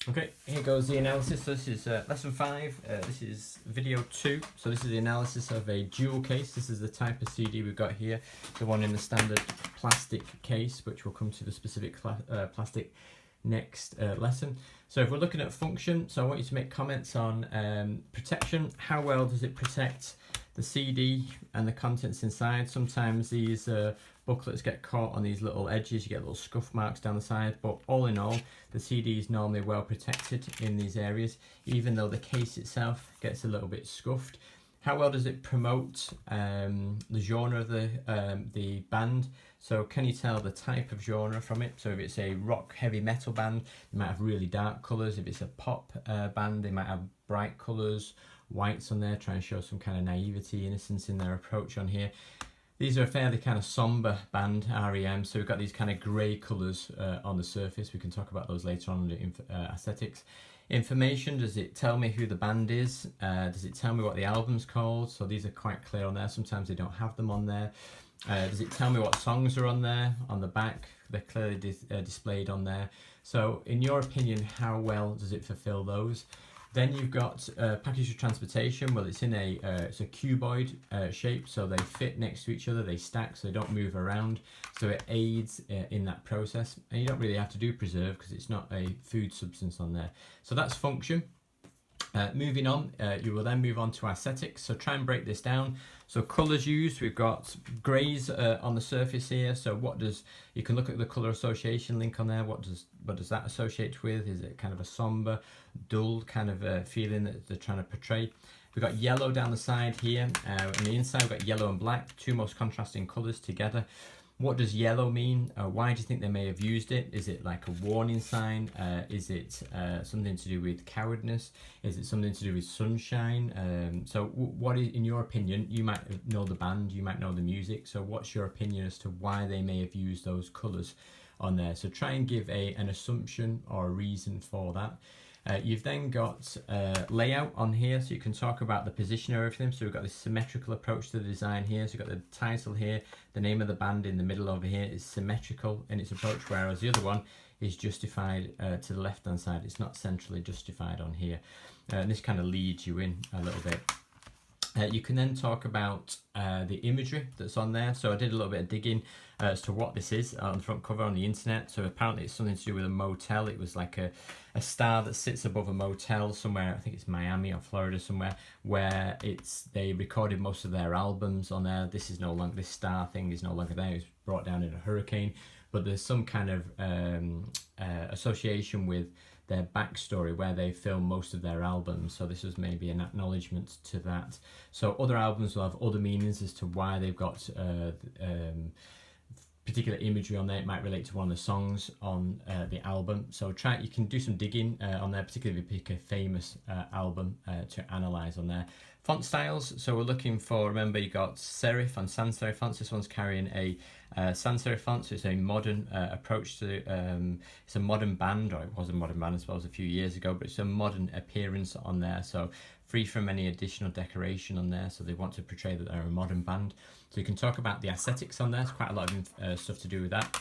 Okay, here goes the analysis. So this is lesson 5. This is video 2. So this is the analysis of a dual case. This is the type of CD we've got here, the one in the standard plastic case, which will come to the specific plastic next lesson. So if we're looking at function, so I want you to make comments on protection. How well does it protect the CD and the contents inside? Sometimes these booklets get caught on these little edges, you get little scuff marks down the side, but all in all the CD is normally well protected in these areas, even though the case itself gets a little bit scuffed. How well does it promote the genre of the band? So can you tell the type of genre from it? So if it's a rock heavy metal band, they might have really dark colours. If it's a pop band, they might have bright colours, whites on there, try and show some kind of naivety, innocence in their approach on here. These are a fairly kind of sombre band, REM, so we've got these kind of grey colours on the surface. We can talk about those later on in aesthetics. Information, does it tell me who the band is? Does it tell me what the album's called? So these are quite clear on there. Sometimes they don't have them on there. Does it tell me what songs are on there? On the back, they're clearly displayed on there. So in your opinion, how well does it fulfill those? Then you've got package of transportation. Well, it's in it's a cuboid shape, so they fit next to each other, they stack, so they don't move around, so it aids in that process. And you don't really have to do preserve because it's not a food substance on there. So that's function. Moving on, you will then move on to aesthetics. So try and break this down. So colours used, we've got greys on the surface here. So what does, you can look at the colour association link on there. What does that associate with? Is it kind of a sombre, dull kind of feeling that they're trying to portray? We've got yellow down the side here. On the inside we've got yellow and black, two most contrasting colours together. What does yellow mean? Why do you think they may have used it? Is it like a warning sign? Is it something to do with cowardness? Is it something to do with sunshine? So what is, in your opinion, you might know the band, you might know the music, so what's your opinion as to why they may have used those colours on there? So try and give an assumption or a reason for that. You've then got layout on here, so you can talk about the position of everything. So we've got this symmetrical approach to the design here. So you've got the title here, the name of the band in the middle over here is symmetrical in its approach, whereas the other one is justified to the left hand side. It's not centrally justified on here. And this kind of leads you in a little bit. You can then talk about the imagery that's on there. So I did a little bit of digging as to what this is on the front cover on the internet. So apparently it's something to do with a motel. It was like a star that sits above a motel somewhere, I think it's Miami or Florida somewhere, where they recorded most of their albums on there. This is no longer, this star thing is no longer there. It was brought down in a hurricane, but there's some kind of association with their backstory where they film most of their albums, so this was maybe an acknowledgement to that. So other albums will have other meanings as to why they've got particular imagery on there. It might relate to one of the songs on the album, so you can do some digging on there, particularly if you pick a famous album to analyse on there. Font styles, so we're looking for, remember you got serif and sans serif fonts. This one's carrying a sans serif font, so it's a modern approach to, it's a modern band, or it was a modern band I suppose a few years ago, but it's a modern appearance on there, so free from any additional decoration on there, so they want to portray that they're a modern band. So you can talk about the aesthetics on there, there's quite a lot of stuff to do with that.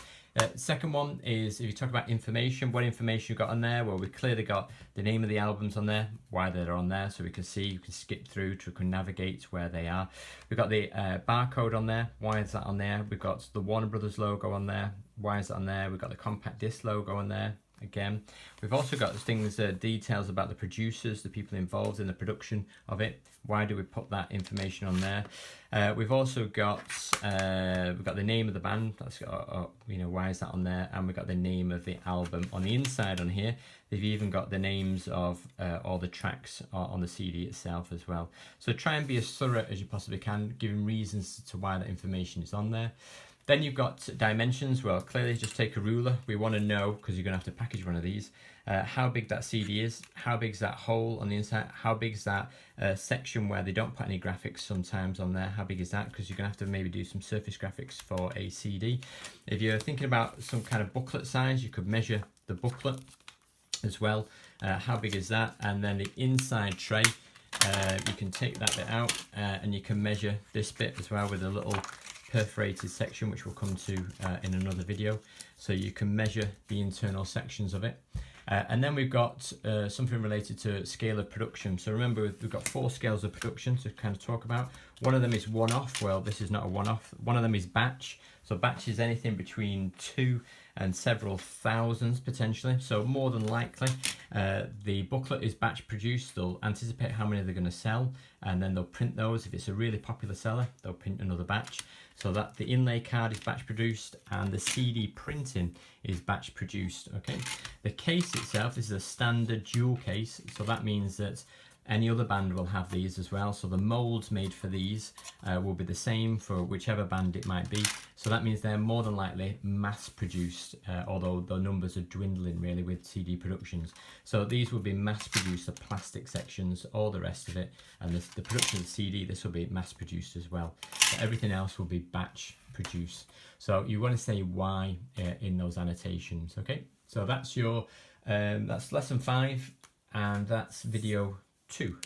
Second one is if you talk about information, what information you got on there? Well, we clearly got the name of the albums on there, why they're on there, so we can see, you can skip through to navigate where they are. We've got the barcode on there, why is that on there? We've got the Warner Brothers logo on there, why is that on there? We've got the compact disc logo on there. Again, we've also got things, details about the producers, the people involved in the production of it. Why do we put that information on there? We've also got the name of the band. That's why is that on there? And we've got the name of the album on the inside on here. They've even got the names of all the tracks on the CD itself as well. So try and be as thorough as you possibly can, giving reasons to why that information is on there. Then you've got dimensions. Well, clearly just take a ruler. We want to know, because you're going to have to package one of these, how big that CD is, how big is that hole on the inside, how big is that section where they don't put any graphics sometimes on there, how big is that, because you're going to have to maybe do some surface graphics for a CD. If you're thinking about some kind of booklet size, you could measure the booklet as well. How big is that? And then the inside tray, you can take that bit out and you can measure this bit as well with a little perforated section, which we'll come to in another video, so you can measure the internal sections of it. And then we've got something related to scale of production. So remember, we've got 4 scales of production to kind of talk about. One of them is one-off. Well, this is not a one-off. One of them is batch. So batch is anything between 2 and several thousands potentially. So more than likely, the booklet is batch produced. They'll anticipate how many they're going to sell, and then they'll print those. If it's a really popular seller, they'll print another batch. So that the inlay card is batch produced, and the CD printing is batch produced. Okay. The case itself, this is a standard jewel case, so that means that any other band will have these as well. So the molds made for these will be the same for whichever band it might be. So that means they're more than likely mass produced, although the numbers are dwindling really with CD productions. So these will be mass produced, the plastic sections, all the rest of it. And the production of the CD, this will be mass produced as well. But everything else will be batch produced. So you want to say why in those annotations, okay? So that's your, that's lesson 5, and that's video 2.